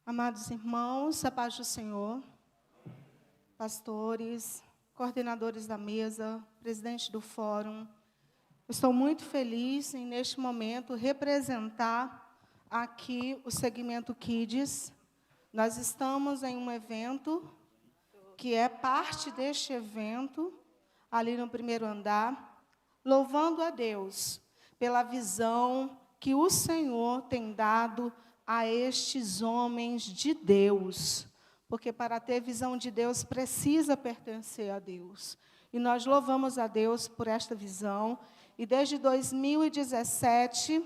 Amados irmãos, a paz do Senhor, pastores, coordenadores da mesa, presidente do fórum, eu estou muito feliz em, neste momento, representar aqui o segmento Kids. Nós estamos em um evento que é parte deste evento, ali no primeiro andar, louvando a Deus pela visão que o Senhor tem dado a estes homens de Deus, porque para ter visão de Deus precisa pertencer a Deus. E nós louvamos a Deus por esta visão. E desde 2017,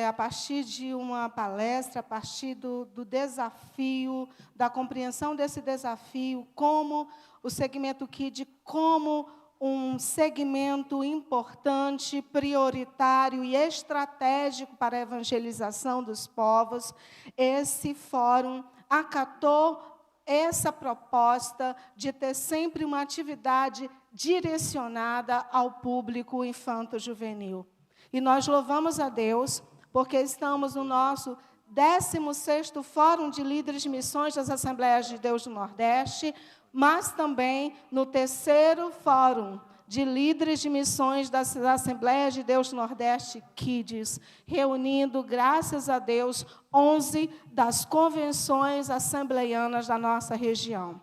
a partir de uma palestra, a partir do desafio, da compreensão desse desafio, como o segmento KID, como um segmento importante, prioritário e estratégico para a evangelização dos povos, esse fórum acatou essa proposta de ter sempre uma atividade direcionada ao público infanto-juvenil. E nós louvamos a Deus, porque estamos no nosso 16º Fórum de Líderes de Missões das Assembleias de Deus do Nordeste, mas também no 3º Fórum de Líderes de Missões das Assembleias de Deus do Nordeste, Kids, reunindo, graças a Deus, 11 das convenções assembleianas da nossa região.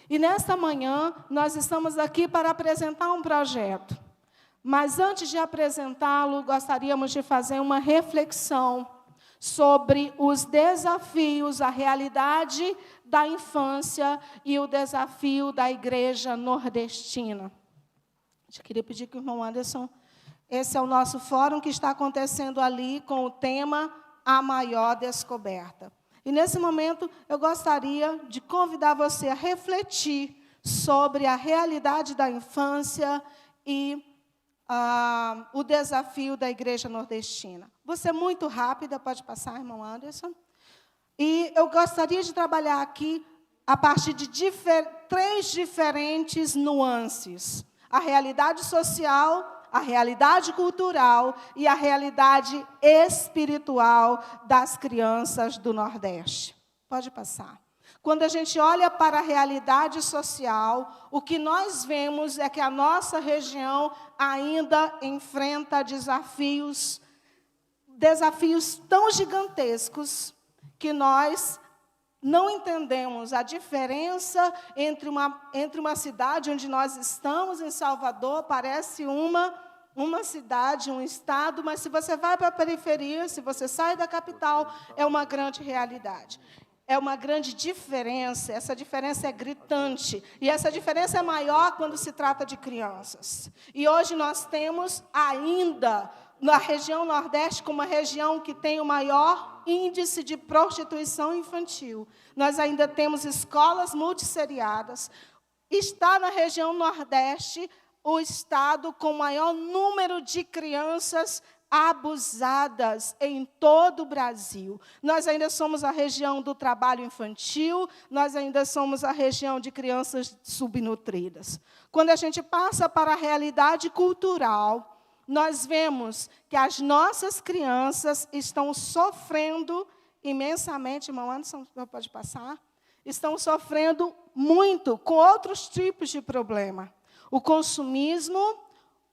E nesta manhã, nós estamos aqui para apresentar um projeto. Mas antes de apresentá-lo, gostaríamos de fazer uma reflexão sobre os desafios, a realidade da infância e o desafio da igreja nordestina. Eu queria pedir que o irmão Anderson, esse é o nosso fórum que está acontecendo ali com o tema A Maior Descoberta. E nesse momento eu gostaria de convidar você a refletir sobre a realidade da infância e o desafio da igreja nordestina. Vou ser muito rápida, pode passar, irmão Anderson. E eu gostaria de trabalhar aqui a partir de 3 diferentes nuances. A realidade social, a realidade cultural e a realidade espiritual das crianças do Nordeste. Pode passar. Quando a gente olha para a realidade social, o que nós vemos é que a nossa região ainda enfrenta desafios tão gigantescos que nós não entendemos a diferença entre uma cidade onde nós estamos, em Salvador, parece uma cidade, um estado, mas se você vai para a periferia, se você sai da capital, é uma grande realidade. É uma grande diferença, essa diferença é gritante. E essa diferença é maior quando se trata de crianças. E hoje nós temos ainda, na região Nordeste, como a região que tem o maior índice de prostituição infantil. Nós ainda temos escolas multisseriadas. Está na região Nordeste o estado com o maior número de crianças abusadas em todo o Brasil. Nós ainda somos a região do trabalho infantil, nós ainda somos a região de crianças subnutridas. Quando a gente passa para a realidade cultural, nós vemos que as nossas crianças estão sofrendo imensamente, irmão Anderson, pode passar? Estão sofrendo muito com outros tipos de problema. O consumismo,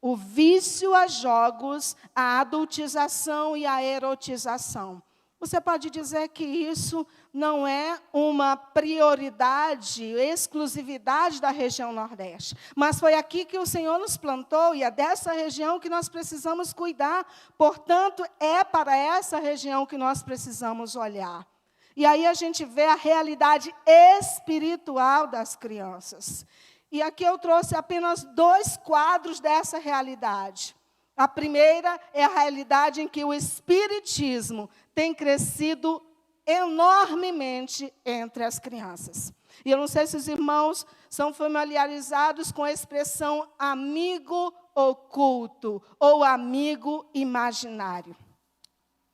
o vício a jogos, a adultização e a erotização. Você pode dizer que isso não é uma prioridade, exclusividade da região Nordeste. Mas foi aqui que o Senhor nos plantou e é dessa região que nós precisamos cuidar. Portanto, é para essa região que nós precisamos olhar. E aí a gente vê a realidade espiritual das crianças. E aqui eu trouxe apenas 2 quadros dessa realidade. A primeira é a realidade em que o espiritismo tem crescido enormemente entre as crianças. E eu não sei se os irmãos são familiarizados com a expressão amigo oculto ou amigo imaginário.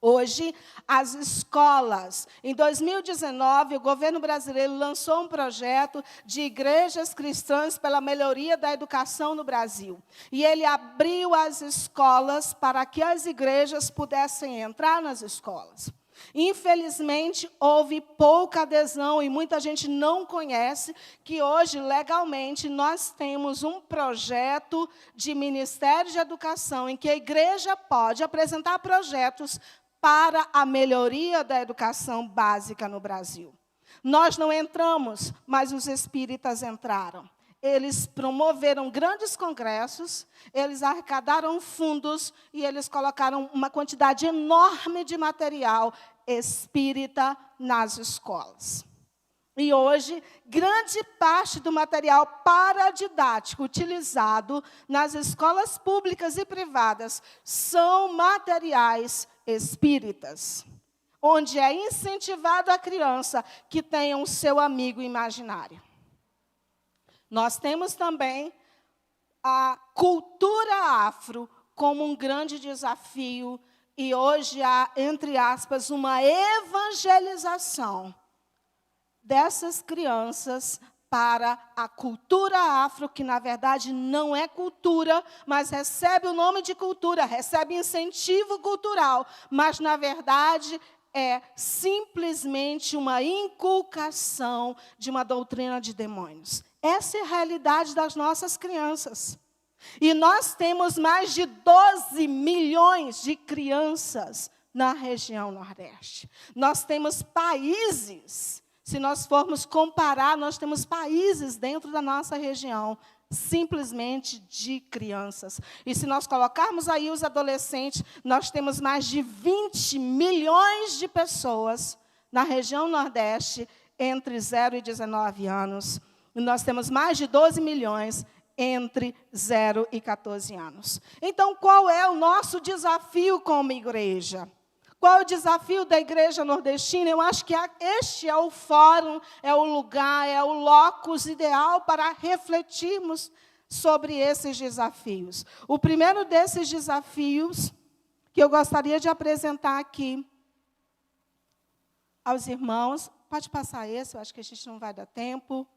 Hoje, as escolas, em 2019, o governo brasileiro lançou um projeto de igrejas cristãs pela melhoria da educação no Brasil. E ele abriu as escolas para que as igrejas pudessem entrar nas escolas. Infelizmente, houve pouca adesão e muita gente não conhece que hoje, legalmente, nós temos um projeto de Ministério de Educação em que a igreja pode apresentar projetos para a melhoria da educação básica no Brasil. Nós não entramos, mas os espíritas entraram. Eles promoveram grandes congressos, eles arrecadaram fundos e eles colocaram uma quantidade enorme de material espírita nas escolas. E hoje, grande parte do material paradidático utilizado nas escolas públicas e privadas são materiais espíritas, onde é incentivado a criança que tenha um seu amigo imaginário. Nós temos também a cultura afro como um grande desafio e hoje há, entre aspas, uma evangelização dessas crianças para a cultura afro, que, na verdade, não é cultura, mas recebe o nome de cultura, recebe incentivo cultural, mas, na verdade, é simplesmente uma inculcação de uma doutrina de demônios. Essa é a realidade das nossas crianças. E nós temos mais de 12 milhões de crianças na região Nordeste. Nós temos países, se nós formos comparar, nós temos países dentro da nossa região, simplesmente de crianças. E se nós colocarmos aí os adolescentes, nós temos mais de 20 milhões de pessoas na região Nordeste entre 0 e 19 anos. E nós temos mais de 12 milhões entre 0 e 14 anos. Então, qual é o nosso desafio como igreja? Qual é o desafio da igreja nordestina? Eu acho que este é o fórum, é o lugar, é o locus ideal para refletirmos sobre esses desafios. O primeiro desses desafios que eu gostaria de apresentar aqui aos irmãos, pode passar esse, eu acho que a gente não vai dar tempo,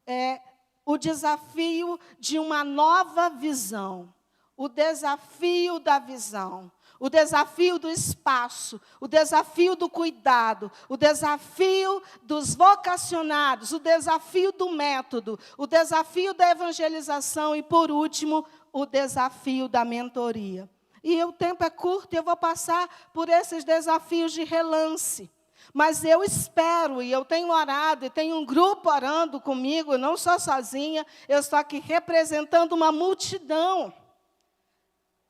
é o desafio de uma nova visão, o desafio da visão, o desafio do espaço, o desafio do cuidado, o desafio dos vocacionados, o desafio do método, o desafio da evangelização e, por último, o desafio da mentoria. E o tempo é curto e eu vou passar por esses desafios de relance. Mas eu espero, e eu tenho orado, e tenho um grupo orando comigo, eu não sou sozinha, eu estou aqui representando uma multidão.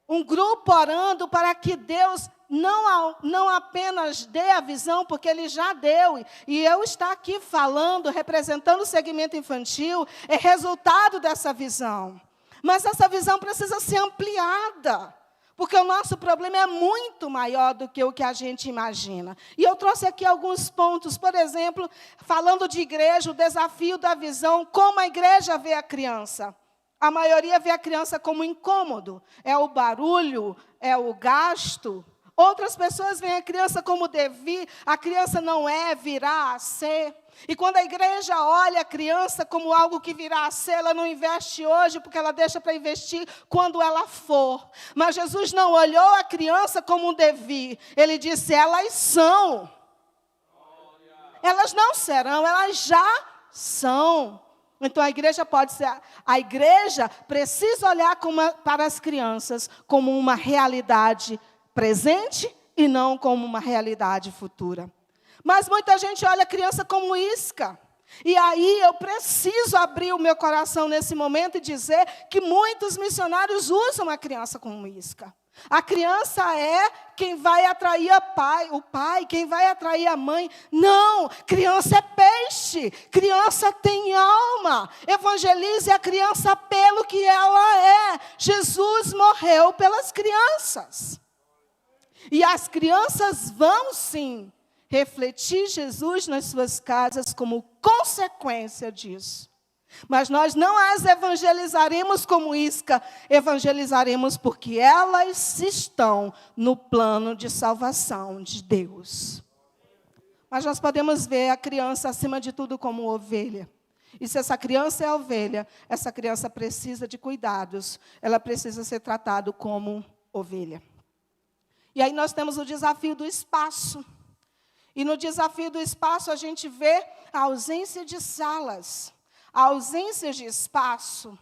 Um grupo orando para que Deus não apenas dê a visão, porque Ele já deu, e eu estar aqui falando, representando o segmento infantil, é resultado dessa visão. Mas essa visão precisa ser ampliada. Porque o nosso problema é muito maior do que o que a gente imagina. E eu trouxe aqui alguns pontos, por exemplo, falando de igreja, o desafio da visão, como a igreja vê a criança. A maioria vê a criança como incômodo, é o barulho, é o gasto. Outras pessoas veem a criança como devir, a criança não é, virá a ser. E quando a igreja olha a criança como algo que virá a ser, ela não investe hoje, porque ela deixa para investir quando ela for. Mas Jesus não olhou a criança como um devir. Ele disse, elas são. Elas não serão, elas já são. Então a igreja pode ser, a igreja precisa olhar para as crianças como uma realidade presente e não como uma realidade futura. Mas muita gente olha a criança como isca. E aí eu preciso abrir o meu coração nesse momento e dizer que muitos missionários usam a criança como isca. A criança é quem vai atrair o pai, quem vai atrair a mãe. Não, criança é peixe, criança tem alma. Evangelize a criança pelo que ela é. Jesus morreu pelas crianças. E as crianças vão, sim, refletir Jesus nas suas casas como consequência disso. Mas nós não as evangelizaremos como isca, evangelizaremos porque elas estão no plano de salvação de Deus. Mas nós podemos ver a criança, acima de tudo, como ovelha. E se essa criança é ovelha, essa criança precisa de cuidados, ela precisa ser tratada como ovelha. E aí nós temos o desafio do espaço. E no desafio do espaço, a gente vê a ausência de salas, a ausência de espaço,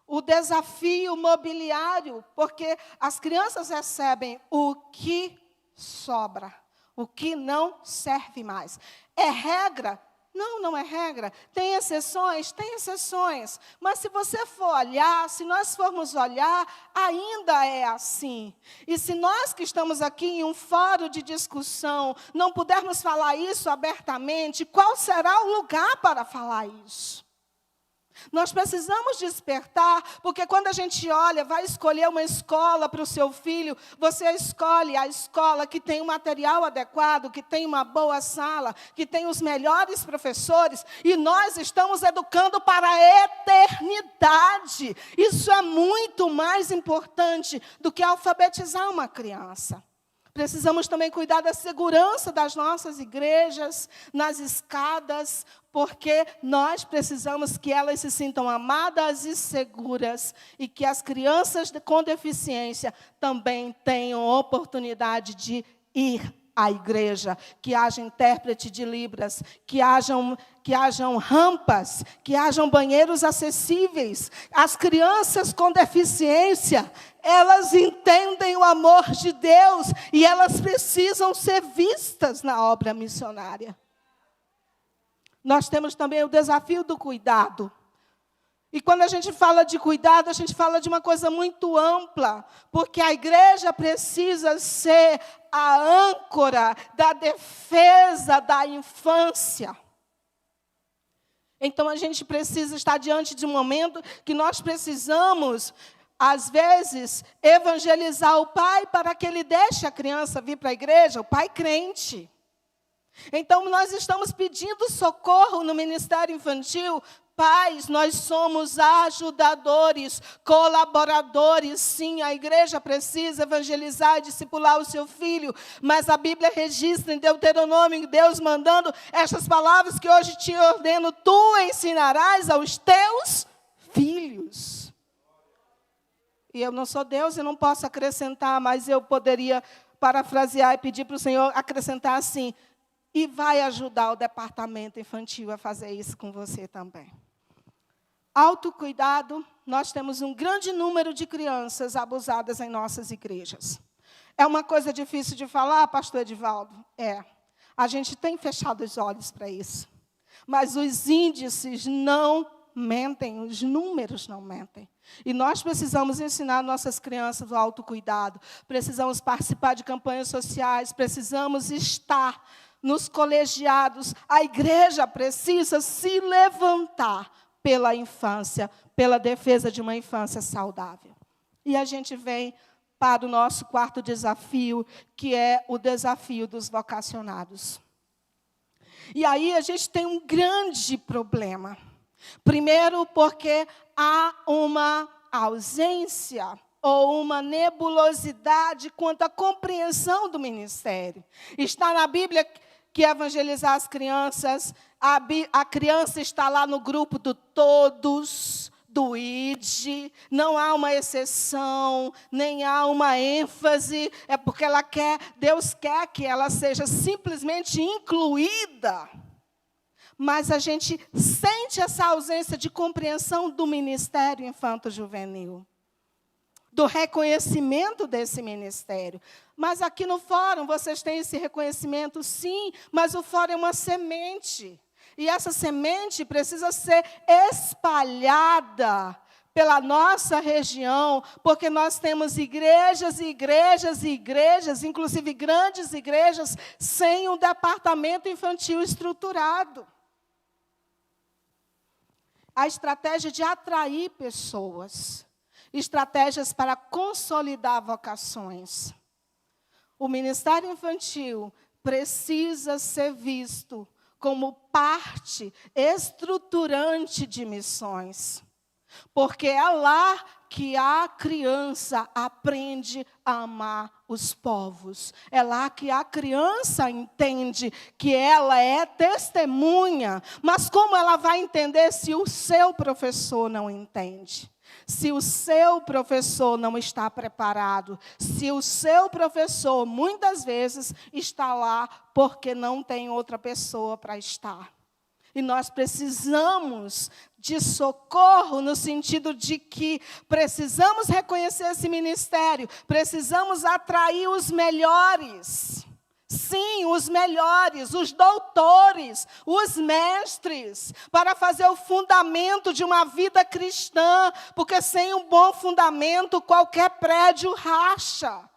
o desafio mobiliário, porque as crianças recebem o que sobra, o que não serve mais. É regra? Não, não é regra. Tem exceções? Tem exceções. Mas se você for olhar, se nós formos olhar, ainda é assim. E se nós que estamos aqui em um fórum de discussão, não pudermos falar isso abertamente, qual será o lugar para falar isso? Nós precisamos despertar, porque quando a gente olha, vai escolher uma escola para o seu filho, você escolhe a escola que tem um material adequado, que tem uma boa sala, que tem os melhores professores, e nós estamos educando para a eternidade. Isso é muito mais importante do que alfabetizar uma criança. Precisamos também cuidar da segurança das nossas igrejas, nas escadas, porque nós precisamos que elas se sintam amadas e seguras e que as crianças com deficiência também tenham oportunidade de ir à igreja, que haja intérprete de Libras, que hajam rampas, que hajam banheiros acessíveis. As crianças com deficiência, elas entendem o amor de Deus e elas precisam ser vistas na obra missionária. Nós temos também o desafio do cuidado. E quando a gente fala de cuidado, a gente fala de uma coisa muito ampla, porque a igreja precisa ser a âncora da defesa da infância. Então, a gente precisa estar diante de um momento que nós precisamos, às vezes, evangelizar o pai para que ele deixe a criança vir para a igreja, o pai crente. Então, nós estamos pedindo socorro no Ministério Infantil. Pais, nós somos ajudadores, colaboradores. Sim, a igreja precisa evangelizar e discipular o seu filho. Mas a Bíblia registra em Deuteronômio, Deus mandando estas palavras que hoje te ordeno, tu ensinarás aos teus filhos. E eu não sou Deus, eu não posso acrescentar, mas eu poderia parafrasear e pedir para o Senhor acrescentar assim: e vai ajudar o departamento infantil a fazer isso com você também. Autocuidado, nós temos um grande número de crianças abusadas em nossas igrejas. É uma coisa difícil de falar, pastor Edivaldo? É. A gente tem fechado os olhos para isso. Mas os índices não mentem, os números não mentem. E nós precisamos ensinar nossas crianças o autocuidado. Precisamos participar de campanhas sociais, precisamos estar nos colegiados. A igreja precisa se levantar pela infância, pela defesa de uma infância saudável. E a gente vem para o nosso quarto desafio, que é o desafio dos vocacionados. E aí a gente tem um grande problema. Primeiro, porque há uma ausência ou uma nebulosidade quanto à compreensão do ministério. Está na Bíblia que evangelizar as crianças, a criança está lá no grupo do todos, do ID, não há uma exceção, nem há uma ênfase, é porque Deus quer que ela seja simplesmente incluída. Mas a gente sente essa ausência de compreensão do ministério infanto-juvenil, do reconhecimento desse ministério. Mas aqui no fórum, vocês têm esse reconhecimento, sim, mas o fórum é uma semente. E essa semente precisa ser espalhada pela nossa região, porque nós temos igrejas e igrejas e igrejas, inclusive grandes igrejas, sem um departamento infantil estruturado. A estratégia de atrair pessoas, estratégias para consolidar vocações. O Ministério Infantil precisa ser visto como parte estruturante de missões, porque é lá que a criança aprende a amar os povos. É lá que a criança entende que ela é testemunha. Mas como ela vai entender se o seu professor não entende? Se o seu professor não está preparado, se o seu professor, muitas vezes, está lá porque não tem outra pessoa para estar. E nós precisamos de socorro no sentido de que precisamos reconhecer esse ministério, precisamos atrair os melhores. Sim, os melhores, os doutores, os mestres, para fazer o fundamento de uma vida cristã, porque sem um bom fundamento, qualquer prédio racha.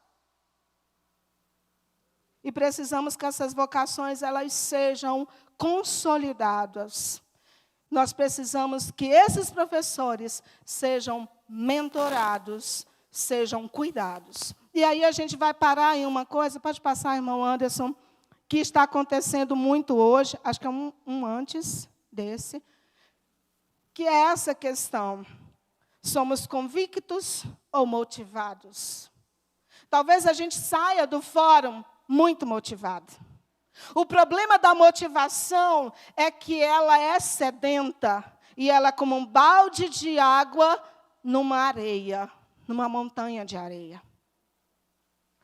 E precisamos que essas vocações elas sejam consolidadas. Nós precisamos que esses professores sejam mentorados, sejam cuidados. E aí a gente vai parar em uma coisa, pode passar, irmão Anderson, que está acontecendo muito hoje, acho que é um antes desse, que é essa questão. Somos convictos ou motivados? Talvez a gente saia do fórum muito motivado. O problema da motivação é que ela é sedenta e ela é como um balde de água numa areia, numa montanha de areia.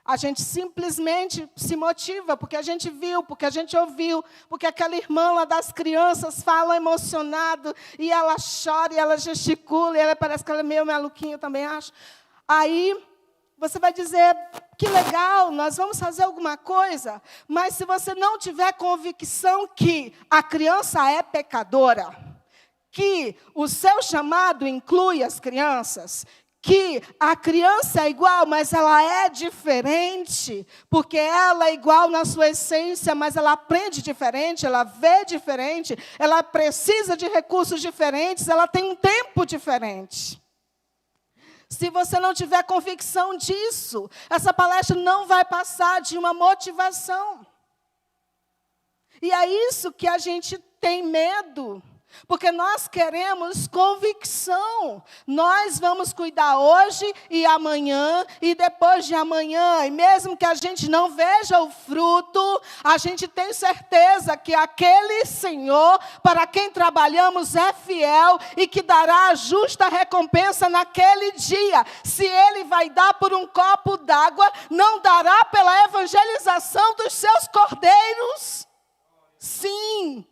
A gente simplesmente se motiva porque a gente viu, porque a gente ouviu, porque aquela irmã lá das crianças fala emocionado e ela chora e ela gesticula e ela parece que ela é meio maluquinha, eu também acho. Aí você vai dizer, que legal, nós vamos fazer alguma coisa, mas se você não tiver convicção que a criança é pecadora, que o seu chamado inclui as crianças, que a criança é igual, mas ela é diferente, porque ela é igual na sua essência, mas ela aprende diferente, ela vê diferente, ela precisa de recursos diferentes, ela tem um tempo diferente. Se você não tiver convicção disso, essa palestra não vai passar de uma motivação. E é isso que a gente tem medo. Porque nós queremos convicção. Nós vamos cuidar hoje e amanhã e depois de amanhã. E mesmo que a gente não veja o fruto, a gente tem certeza que aquele Senhor, para quem trabalhamos, é fiel e que dará a justa recompensa naquele dia. Se Ele vai dar por um copo d'água, não dará pela evangelização dos seus cordeiros? Sim.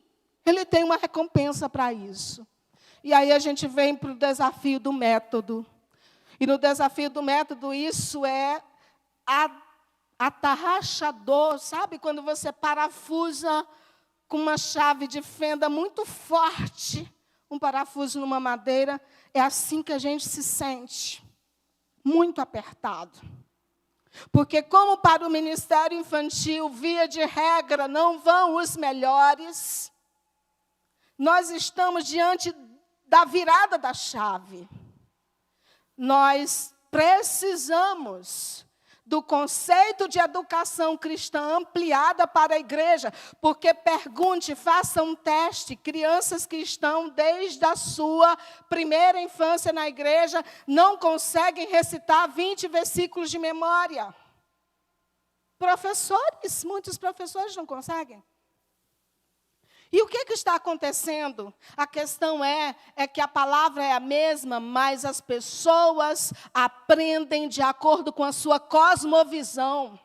Ele tem uma recompensa para isso. E aí a gente vem para o desafio do método. E no desafio do método, isso é atarrachador. Sabe quando você parafusa com uma chave de fenda muito forte, um parafuso numa madeira? É assim que a gente se sente. Muito apertado. Porque como para o ministério infantil, via de regra, não vão os melhores, nós estamos diante da virada da chave. Nós precisamos do conceito de educação cristã ampliada para a igreja, porque pergunte, faça um teste, crianças que estão desde a sua primeira infância na igreja não conseguem recitar 20 versículos de memória. Professores, muitos professores não conseguem. E o que está acontecendo? A questão é que a palavra é a mesma, mas as pessoas aprendem de acordo com a sua cosmovisão.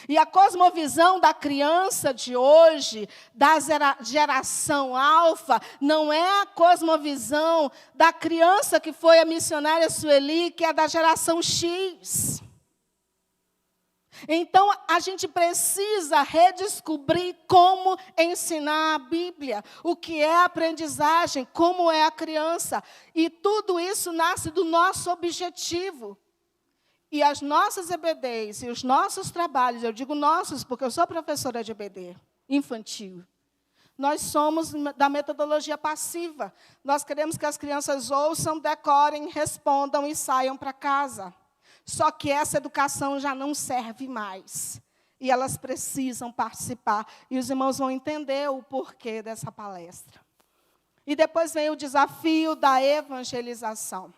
E a cosmovisão da criança de hoje, da geração alfa, não é a cosmovisão da criança que foi a missionária Sueli, que é da geração X. Então, a gente precisa redescobrir como ensinar a Bíblia, o que é a aprendizagem, como é a criança. E tudo isso nasce do nosso objetivo. E as nossas EBDs e os nossos trabalhos, eu digo nossos porque eu sou professora de EBD infantil. Nós somos da metodologia passiva. Nós queremos que as crianças ouçam, decorem, respondam e saiam para casa. Só que essa educação já não serve mais. E elas precisam participar. E os irmãos vão entender o porquê dessa palestra. E depois vem o desafio da evangelização.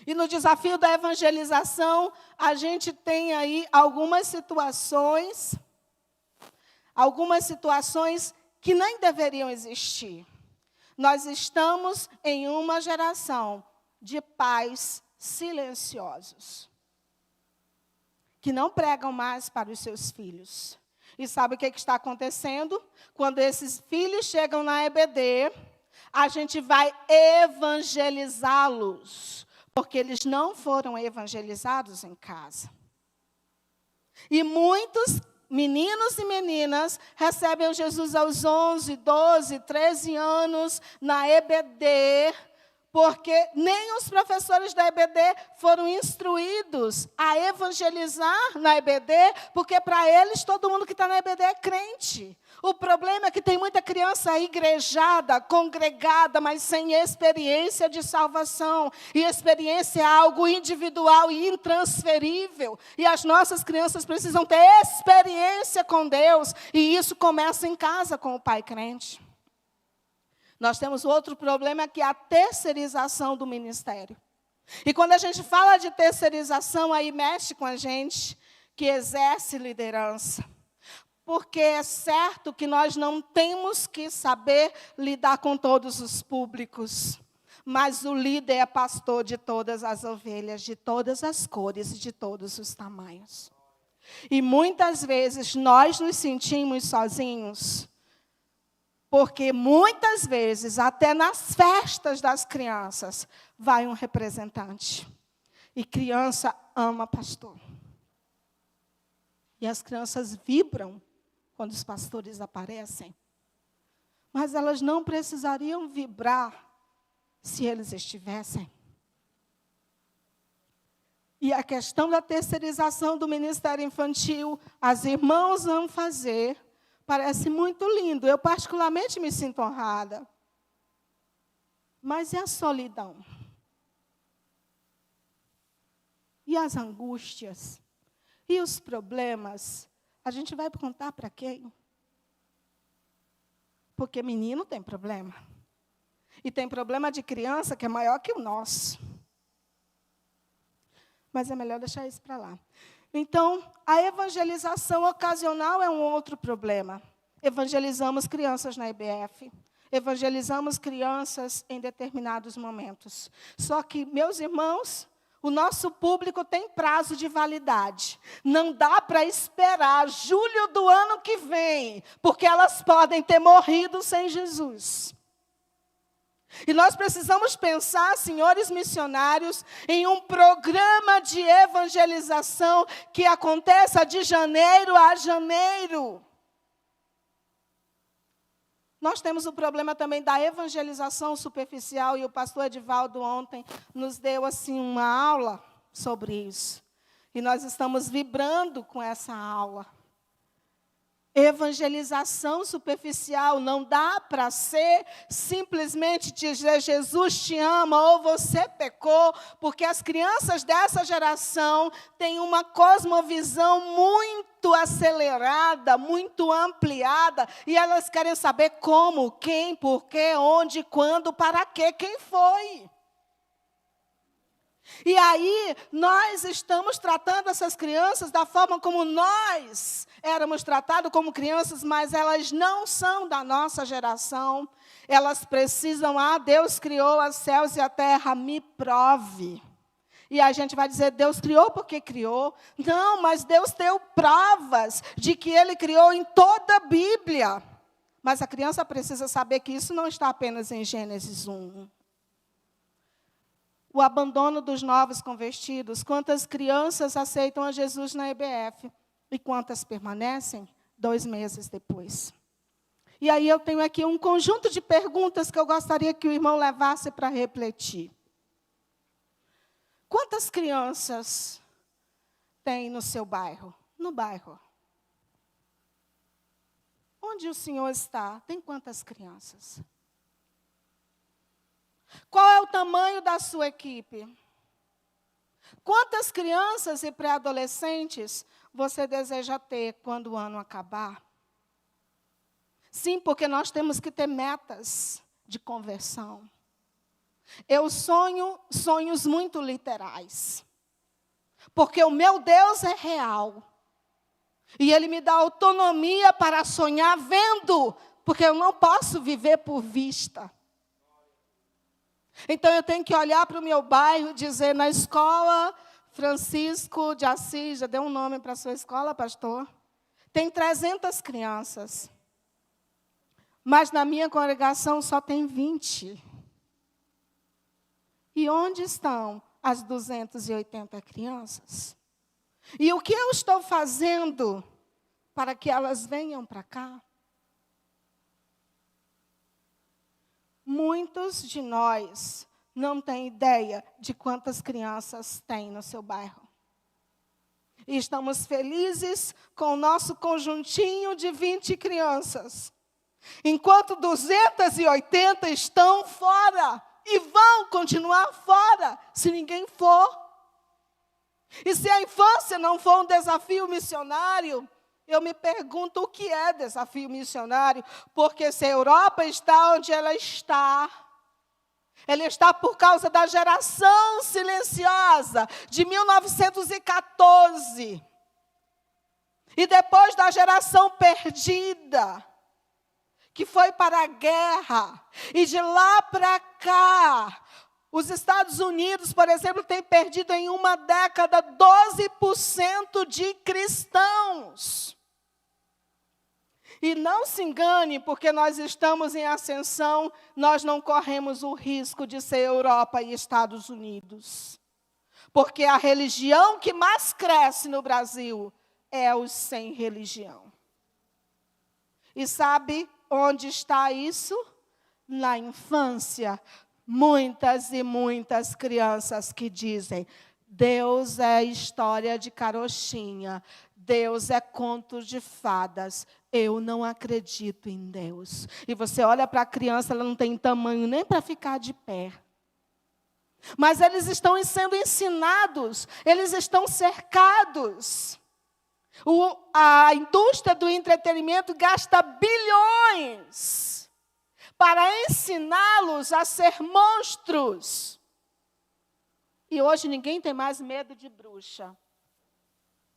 E no desafio da evangelização, a gente tem aí algumas situações que nem deveriam existir. Nós estamos em uma geração de pais silenciosos, que não pregam mais para os seus filhos. E sabe o que está acontecendo? Quando esses filhos chegam na EBD, a gente vai evangelizá-los, porque eles não foram evangelizados em casa. E muitos meninos e meninas recebem o Jesus aos 11, 12, 13 anos na EBD, porque nem os professores da EBD foram instruídos a evangelizar na EBD, porque para eles todo mundo que está na EBD é crente. O problema é que tem muita criança igrejada, congregada, mas sem experiência de salvação. E experiência é algo individual e intransferível. E as nossas crianças precisam ter experiência com Deus. E isso começa em casa com o pai crente. Nós temos outro problema, que é a terceirização do ministério. E quando a gente fala de terceirização, aí mexe com a gente que exerce liderança. Porque é certo que nós não temos que saber lidar com todos os públicos. Mas o líder é pastor de todas as ovelhas, de todas as cores e de todos os tamanhos. E muitas vezes nós nos sentimos sozinhos. Porque muitas vezes, até nas festas das crianças, vai um representante. E criança ama pastor. E as crianças vibram quando os pastores aparecem. Mas elas não precisariam vibrar se eles estivessem. E a questão da terceirização do ministério infantil, as irmãs vão fazer. Parece muito lindo. Eu, particularmente, me sinto honrada. Mas e a solidão? E as angústias? E os problemas? A gente vai contar para quem? Porque menino tem problema. E tem problema de criança que é maior que o nosso. Mas é melhor deixar isso para lá. Então, a evangelização ocasional é um outro problema. Evangelizamos crianças na IBF, evangelizamos crianças em determinados momentos. Só que, meus irmãos, o nosso público tem prazo de validade. Não dá para esperar julho do ano que vem, porque elas podem ter morrido sem Jesus. E nós precisamos pensar, senhores missionários, em um programa de evangelização que aconteça de janeiro a janeiro. Nós temos o problema também da evangelização superficial, e o pastor Edivaldo ontem nos deu assim uma aula sobre isso. E nós estamos vibrando com essa aula. Evangelização superficial não dá para ser simplesmente dizer Jesus te ama ou você pecou, porque as crianças dessa geração têm uma cosmovisão muito acelerada, muito ampliada, e elas querem saber como, quem, por quê, onde, quando, para quê, quem foi. E aí, nós estamos tratando essas crianças da forma como nós éramos tratados como crianças, mas elas não são da nossa geração. Elas precisam, Deus criou os céus e a terra, me prove. E a gente vai dizer, Deus criou porque criou. Não, mas Deus deu provas de que Ele criou em toda a Bíblia. Mas a criança precisa saber que isso não está apenas em Gênesis 1. O abandono dos novos convertidos. Quantas crianças aceitam a Jesus na EBF? E quantas permanecem 2 meses depois? E aí eu tenho aqui um conjunto de perguntas que eu gostaria que o irmão levasse para refletir. Quantas crianças tem no seu bairro? No bairro. Onde o senhor está? Tem quantas crianças? Qual é o tamanho da sua equipe? Quantas crianças e pré-adolescentes você deseja ter quando o ano acabar? Sim, porque nós temos que ter metas de conversão. Eu sonho sonhos muito literais. Porque o meu Deus é real. E Ele me dá autonomia para sonhar vendo, porque eu não posso viver por vista. Então, eu tenho que olhar para o meu bairro e dizer, na escola Francisco de Assis, já deu um nome para a sua escola, pastor? Tem 300 crianças. Mas na minha congregação só tem 20. E onde estão as 280 crianças? E o que eu estou fazendo para que elas venham para cá? Muitos de nós não têm ideia de quantas crianças tem no seu bairro. E estamos felizes com o nosso conjuntinho de 20 crianças. Enquanto 280 estão fora e vão continuar fora se ninguém for. E se a infância não for um desafio missionário, eu me pergunto o que é desafio missionário, porque se a Europa está onde ela está por causa da geração silenciosa de 1914. E depois da geração perdida, que foi para a guerra. E de lá para cá, os Estados Unidos, por exemplo, têm perdido em uma década 12% de cristãos. E não se engane, porque nós estamos em ascensão, nós não corremos o risco de ser Europa e Estados Unidos. Porque a religião que mais cresce no Brasil é os sem religião. E sabe onde está isso? Na infância. Muitas e muitas crianças que dizem, Deus é história de carochinha, Deus é conto de fadas, eu não acredito em Deus. E você olha para a criança, ela não tem tamanho nem para ficar de pé. Mas eles estão sendo ensinados, eles estão cercados. A indústria do entretenimento gasta bilhões para ensiná-los a ser monstros. E hoje ninguém tem mais medo de bruxa.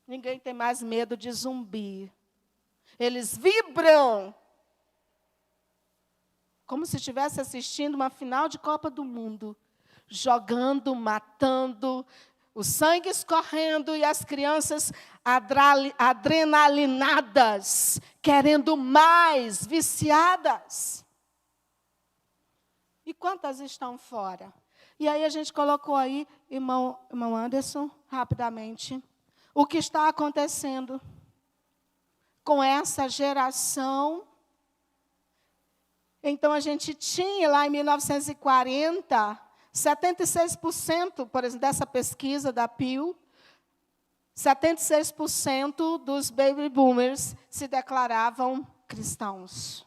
Ninguém tem mais medo de zumbi. Eles vibram como se estivesse assistindo uma final de Copa do Mundo. Jogando, matando, o sangue escorrendo e as crianças adrenalinadas, querendo mais, viciadas. E quantas estão fora? E aí a gente colocou aí, irmão Anderson, rapidamente, o que está acontecendo com essa geração. Então, a gente tinha lá em 1940, 76%, por exemplo, dessa pesquisa da Pew, 76% dos baby boomers se declaravam cristãos.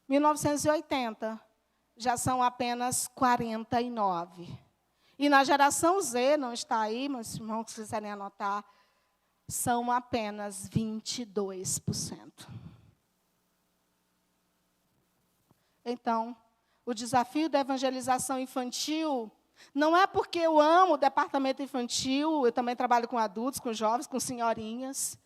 1980, já são apenas 49%. E na geração Z, não está aí, mas os irmãos que quiserem anotar, são apenas 22%. Então, o desafio da evangelização infantil não é porque eu amo o departamento infantil, eu também trabalho com adultos, com jovens, com senhorinhas,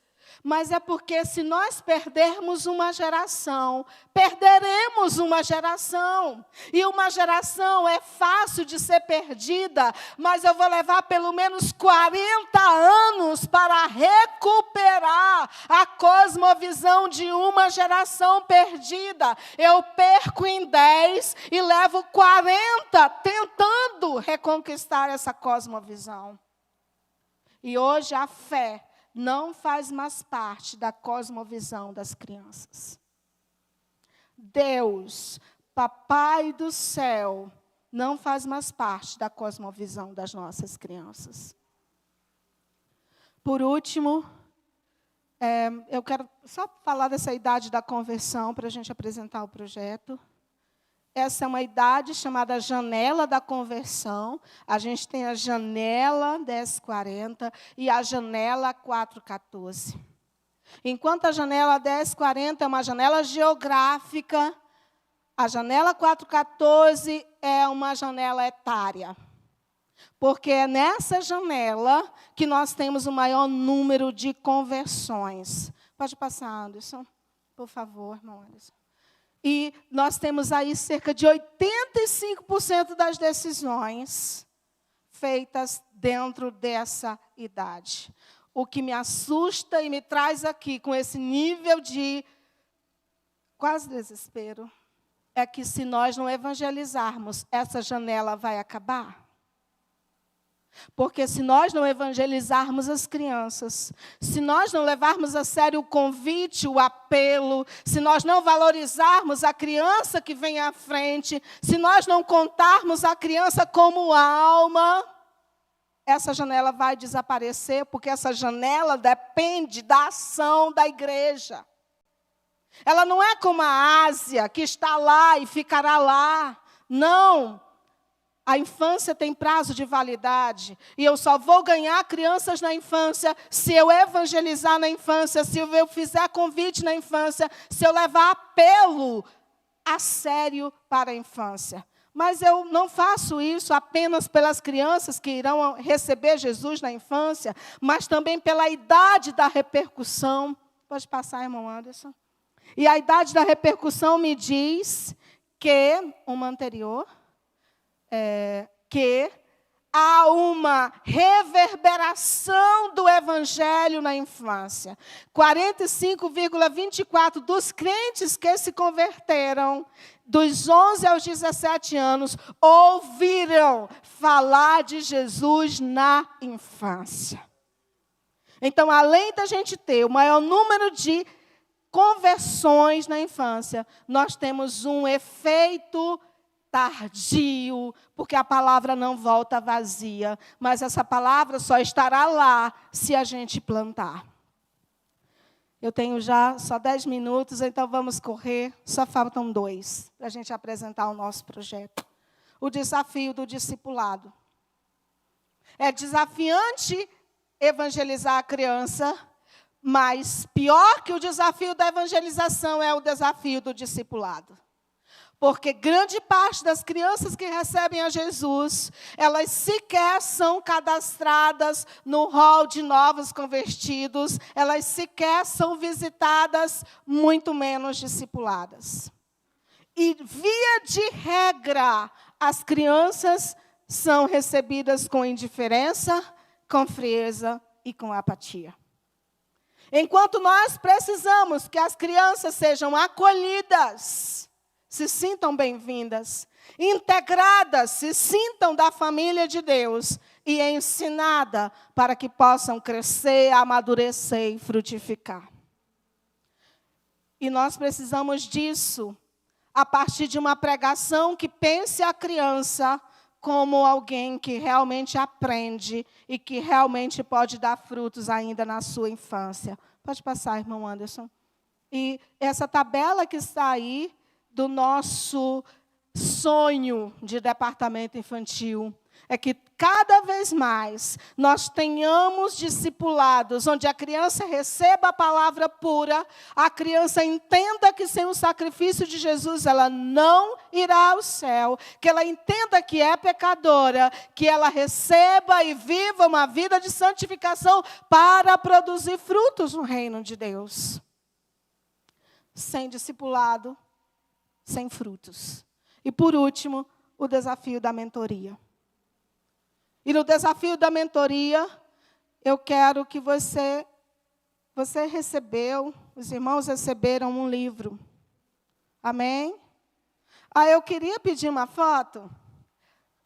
mas é porque se nós perdermos uma geração, perderemos uma geração. E uma geração é fácil de ser perdida, mas eu vou levar pelo menos 40 anos para recuperar a cosmovisão de uma geração perdida. Eu perco em 10 e levo 40 tentando reconquistar essa cosmovisão. E hoje a fé não faz mais parte da cosmovisão das crianças. Deus, Papai do céu, não faz mais parte da cosmovisão das nossas crianças. Por último, eu quero só falar dessa idade da conversão para a gente apresentar o projeto. Essa é uma idade chamada janela da conversão. A gente tem a janela 1040 e a janela 414. Enquanto a janela 1040 é uma janela geográfica, a janela 414 é uma janela etária. Porque é nessa janela que nós temos o maior número de conversões. Pode passar, Anderson, por favor, irmão Anderson. E nós temos aí cerca de 85% das decisões feitas dentro dessa idade. O que me assusta e me traz aqui com esse nível de quase desespero é que se nós não evangelizarmos, essa janela vai acabar. Porque se nós não evangelizarmos as crianças, se nós não levarmos a sério o convite, o apelo, se nós não valorizarmos a criança que vem à frente, se nós não contarmos a criança como alma, essa janela vai desaparecer, porque essa janela depende da ação da igreja. Ela não é como a Ásia, que está lá e ficará lá. Não. A infância tem prazo de validade. E eu só vou ganhar crianças na infância se eu evangelizar na infância, se eu fizer convite na infância, se eu levar apelo a sério para a infância. Mas eu não faço isso apenas pelas crianças que irão receber Jesus na infância, mas também pela idade da repercussão. Pode passar, irmão Anderson? E a idade da repercussão me diz que, uma anterior, que há uma reverberação do evangelho na infância. 45,24% dos crentes que se converteram, dos 11 aos 17 anos, ouviram falar de Jesus na infância. Então, além da gente ter o maior número de conversões na infância, nós temos um efeito tardio, porque a palavra não volta vazia, mas essa palavra só estará lá se a gente plantar. Eu tenho já só 10 minutos, então vamos correr, só faltam 2 para a gente apresentar o nosso projeto. O desafio do discipulado. É desafiante evangelizar a criança, mas pior que o desafio da evangelização é o desafio do discipulado. Porque grande parte das crianças que recebem a Jesus, elas sequer são cadastradas no rol de novos convertidos, elas sequer são visitadas, muito menos discipuladas. E, via de regra, as crianças são recebidas com indiferença, com frieza e com apatia. Enquanto nós precisamos que as crianças sejam acolhidas, se sintam bem-vindas, integradas, se sintam da família de Deus e ensinadas para que possam crescer, amadurecer e frutificar. E nós precisamos disso a partir de uma pregação que pense a criança como alguém que realmente aprende e que realmente pode dar frutos ainda na sua infância. Pode passar, irmão Anderson. E essa tabela que está aí, do nosso sonho de departamento infantil, é que cada vez mais nós tenhamos discipulados, onde a criança receba a palavra pura, a criança entenda que sem o sacrifício de Jesus ela não irá ao céu, que ela entenda que é pecadora, que ela receba e viva uma vida de santificação para produzir frutos no reino de Deus. Sem discipulado, sem frutos. E, por último, o desafio da mentoria. E no desafio da mentoria, eu quero que você recebeu, os irmãos receberam um livro. Amém? Eu queria pedir uma foto.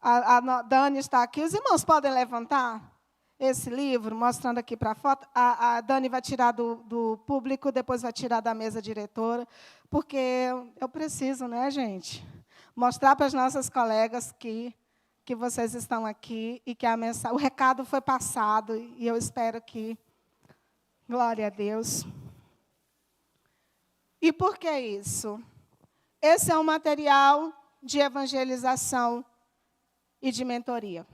A Dani está aqui. Os irmãos podem levantar esse livro, mostrando aqui para a foto. A Dani vai tirar do público, depois vai tirar da mesa diretora, porque eu preciso, né, gente? Mostrar para as nossas colegas que vocês estão aqui e que o recado foi passado, e eu espero que... Glória a Deus. E por que isso? Esse é um material de evangelização e de mentoria.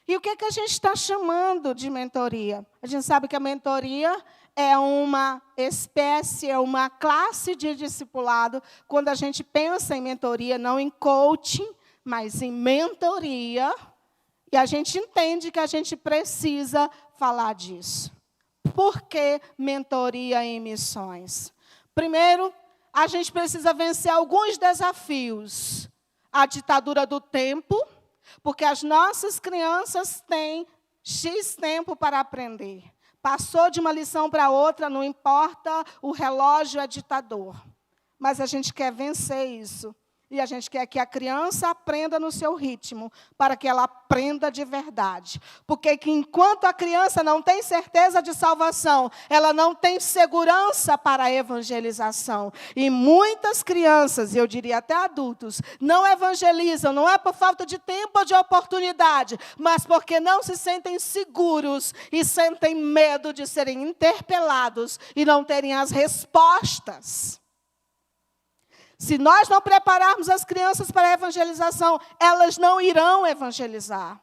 E o que a gente está chamando de mentoria? A gente sabe que a mentoria é uma espécie, é uma classe de discipulado. Quando a gente pensa em mentoria, não em coaching, mas em mentoria, e a gente entende que a gente precisa falar disso. Por que mentoria em missões? Primeiro, a gente precisa vencer alguns desafios. A ditadura do tempo, porque as nossas crianças têm X tempo para aprender. Passou de uma lição para outra, não importa, o relógio é ditador. Mas a gente quer vencer isso. E a gente quer que a criança aprenda no seu ritmo, para que ela aprenda de verdade. Porque que enquanto a criança não tem certeza de salvação, ela não tem segurança para a evangelização. E muitas crianças, eu diria até adultos, não evangelizam, não é por falta de tempo ou de oportunidade, mas porque não se sentem seguros e sentem medo de serem interpelados e não terem as respostas. Se nós não prepararmos as crianças para a evangelização, elas não irão evangelizar.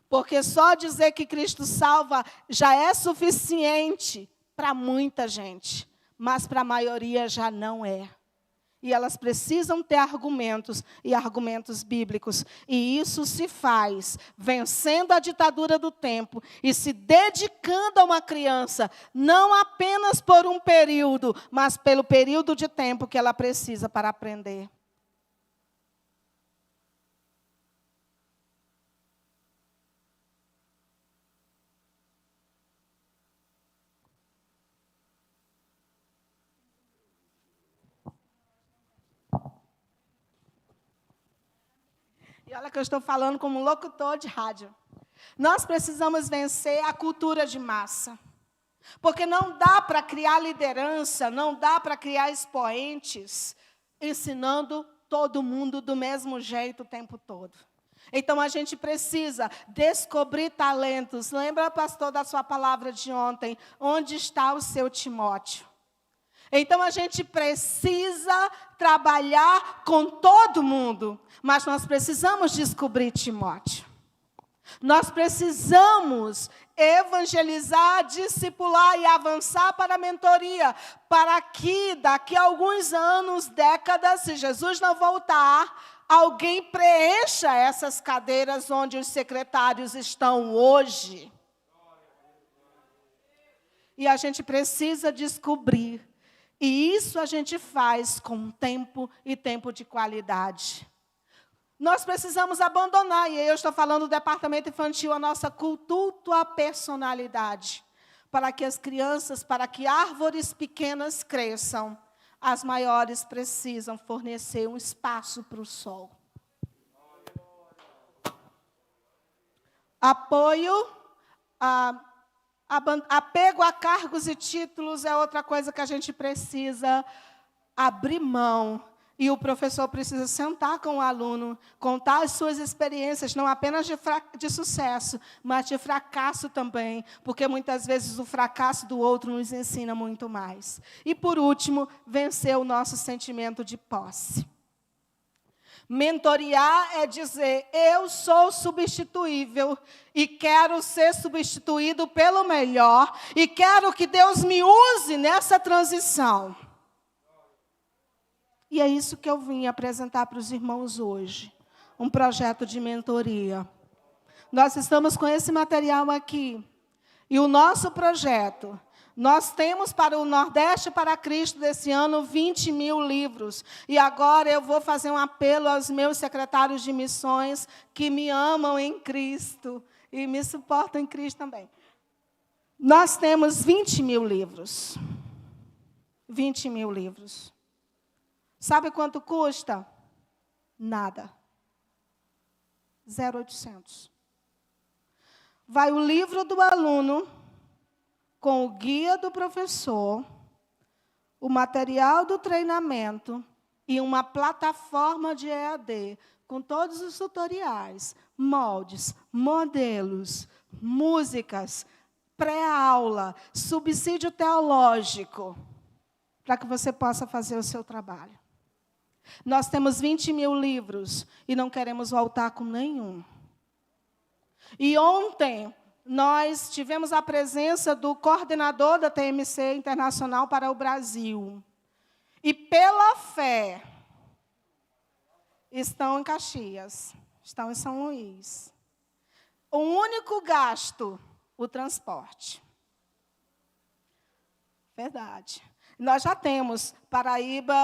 Porque só dizer que Cristo salva já é suficiente para muita gente, mas para a maioria já não é. E elas precisam ter argumentos, e argumentos bíblicos. E isso se faz vencendo a ditadura do tempo e se dedicando a uma criança, não apenas por um período, mas pelo período de tempo que ela precisa para aprender. E olha que eu estou falando como locutor de rádio. Nós precisamos vencer a cultura de massa. Porque não dá para criar liderança, não dá para criar expoentes, ensinando todo mundo do mesmo jeito o tempo todo. Então, a gente precisa descobrir talentos. Lembra, pastor, da sua palavra de ontem? Onde está o seu Timóteo? Então, a gente precisa trabalhar com todo mundo, mas nós precisamos descobrir Timóteo. Nós precisamos evangelizar, discipular e avançar para a mentoria, para que daqui a alguns anos, décadas, se Jesus não voltar, alguém preencha essas cadeiras onde os secretários estão hoje. E a gente precisa descobrir. E isso a gente faz com tempo e tempo de qualidade. Nós precisamos abandonar, e eu estou falando do departamento infantil, a nossa culto à personalidade. Para que as crianças, para que árvores pequenas cresçam, as maiores precisam fornecer um espaço para o sol. Apoio, apego a cargos e títulos é outra coisa que a gente precisa abrir mão. E o professor precisa sentar com o aluno, contar as suas experiências, não apenas de sucesso, mas de fracasso também, porque muitas vezes o fracasso do outro nos ensina muito mais. E, por último, vencer o nosso sentimento de posse. Mentorear é dizer, eu sou substituível e quero ser substituído pelo melhor e quero que Deus me use nessa transição. E é isso que eu vim apresentar para os irmãos hoje, um projeto de mentoria. Nós estamos com esse material aqui, e o nosso projeto, nós temos para o Nordeste para Cristo desse ano 20 mil livros. E agora eu vou fazer um apelo aos meus secretários de missões que me amam em Cristo e me suportam em Cristo também. Nós temos 20 mil livros. 20 mil livros. Sabe quanto custa? Nada. 0,800. Vai o livro do aluno, com o guia do professor, o material do treinamento e uma plataforma de EAD, com todos os tutoriais, moldes, modelos, músicas, pré-aula, subsídio teológico, para que você possa fazer o seu trabalho. Nós temos 20 mil livros e não queremos voltar com nenhum. E ontem nós tivemos a presença do coordenador da TMC Internacional para o Brasil. E pela fé, estão em Caxias, estão em São Luís. O único gasto, o transporte. Verdade. Nós já temos Paraíba,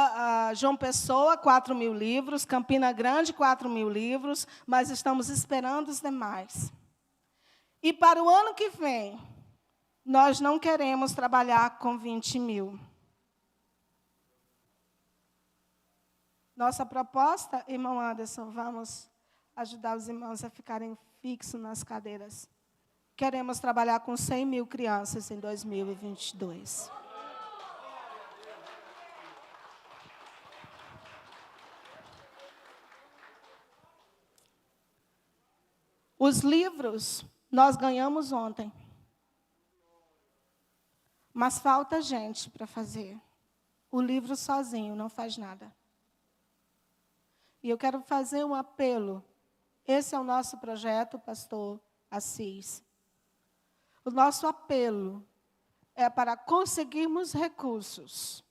João Pessoa, 4.000 livros, Campina Grande, 4.000 livros, mas estamos esperando os demais. E para o ano que vem, nós não queremos trabalhar com 20.000. Nossa proposta, irmão Anderson, vamos ajudar os irmãos a ficarem fixos nas cadeiras. Queremos trabalhar com 100.000 crianças em 2022. Os livros nós ganhamos ontem. Mas falta gente para fazer. O livro sozinho não faz nada. E eu quero fazer um apelo. Esse é o nosso projeto, pastor Assis. O nosso apelo é para conseguirmos recursos,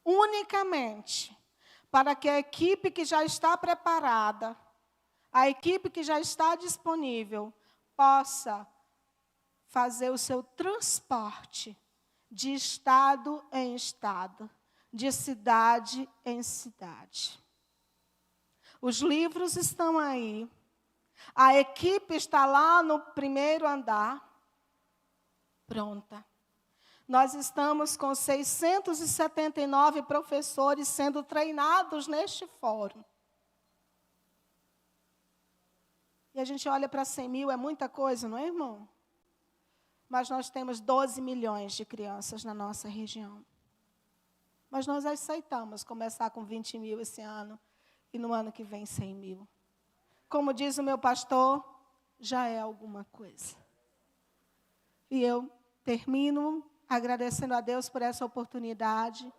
unicamente, para que a equipe que já está preparada, a equipe que já está disponível, possa fazer o seu transporte de estado em estado, de cidade em cidade. Os livros estão aí. A equipe está lá no primeiro andar, pronta. Nós estamos com 679 professores sendo treinados neste fórum. E a gente olha para 100.000, é muita coisa, não é, irmão? Mas nós temos 12 milhões de crianças na nossa região. Mas nós aceitamos começar com 20.000 esse ano e no ano que vem 100.000. Como diz o meu pastor, já é alguma coisa. E eu termino agradecendo a Deus por essa oportunidade.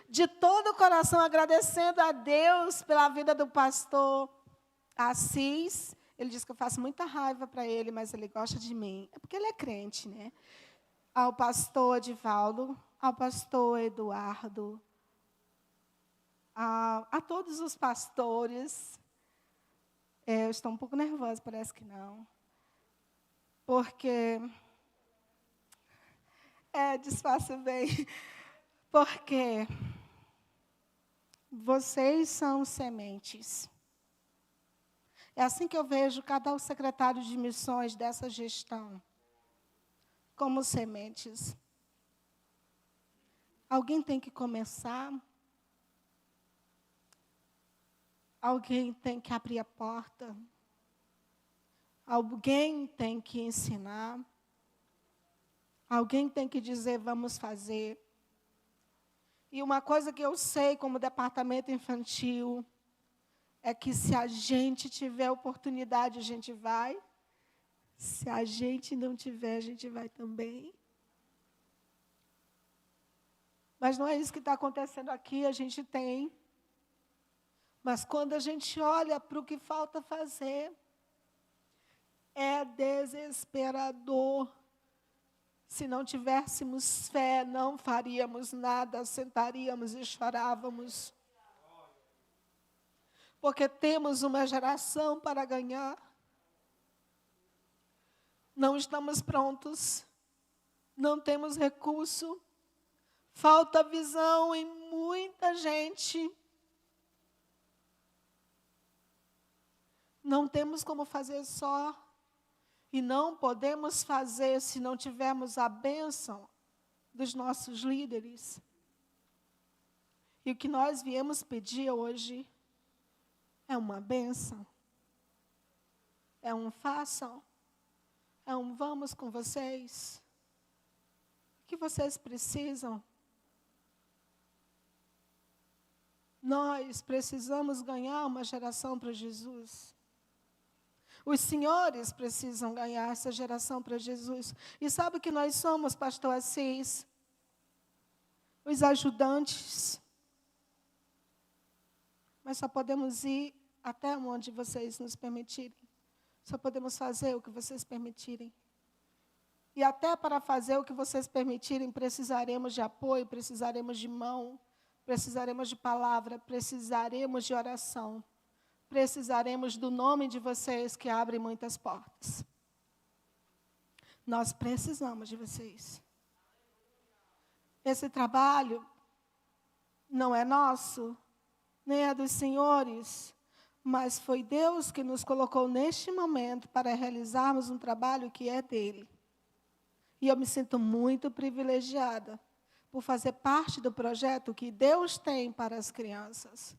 De todo o coração agradecendo a Deus pela vida do pastor Assis. Ele diz que eu faço muita raiva para ele, mas ele gosta de mim. É porque ele é crente, né? Ao pastor Edivaldo, ao pastor Eduardo, a todos os pastores. Eu estou um pouco nervosa, parece que não. Porque... disfarça bem. Porque vocês são sementes. É assim que eu vejo cada secretário de missões dessa gestão, como sementes. Alguém tem que começar. Alguém tem que abrir a porta. Alguém tem que ensinar. Alguém tem que dizer, vamos fazer. E uma coisa que eu sei como departamento infantil é que se a gente tiver oportunidade, a gente vai. Se a gente não tiver, a gente vai também. Mas não é isso que está acontecendo aqui, a gente tem. Mas quando a gente olha para o que falta fazer, é desesperador. Se não tivéssemos fé, não faríamos nada, sentaríamos e chorávamos. Porque temos uma geração para ganhar. Não estamos prontos. Não temos recurso. Falta visão em muita gente. Não temos como fazer só. E não podemos fazer se não tivermos a bênção dos nossos líderes. E o que nós viemos pedir hoje é uma bênção. É um façam. É um vamos com vocês. O que vocês precisam? Nós precisamos ganhar uma geração para Jesus. Os senhores precisam ganhar essa geração para Jesus. E sabe o que nós somos, pastor Assis? Os ajudantes. Mas só podemos ir até onde vocês nos permitirem. Só podemos fazer o que vocês permitirem. E até para fazer o que vocês permitirem, precisaremos de apoio, precisaremos de mão, precisaremos de palavra, precisaremos de oração. Precisaremos do nome de vocês que abre muitas portas. Nós precisamos de vocês. Esse trabalho não é nosso, nem é dos senhores, mas foi Deus que nos colocou neste momento para realizarmos um trabalho que é dele. E eu me sinto muito privilegiada por fazer parte do projeto que Deus tem para as crianças.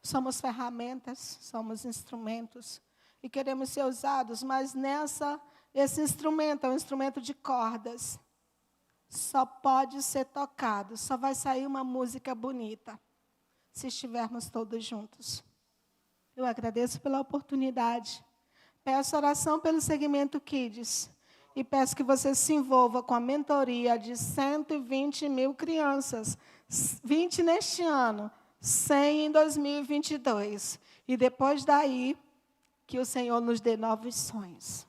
Somos ferramentas, somos instrumentos e queremos ser usados, mas esse instrumento é um instrumento de cordas. Só pode ser tocado, só vai sair uma música bonita se estivermos todos juntos. Eu agradeço pela oportunidade. Peço oração pelo segmento Kids e peço que você se envolva com a mentoria de 120 mil crianças, 20 neste ano, 100 em 2022. E depois daí, que o Senhor nos dê novos sonhos.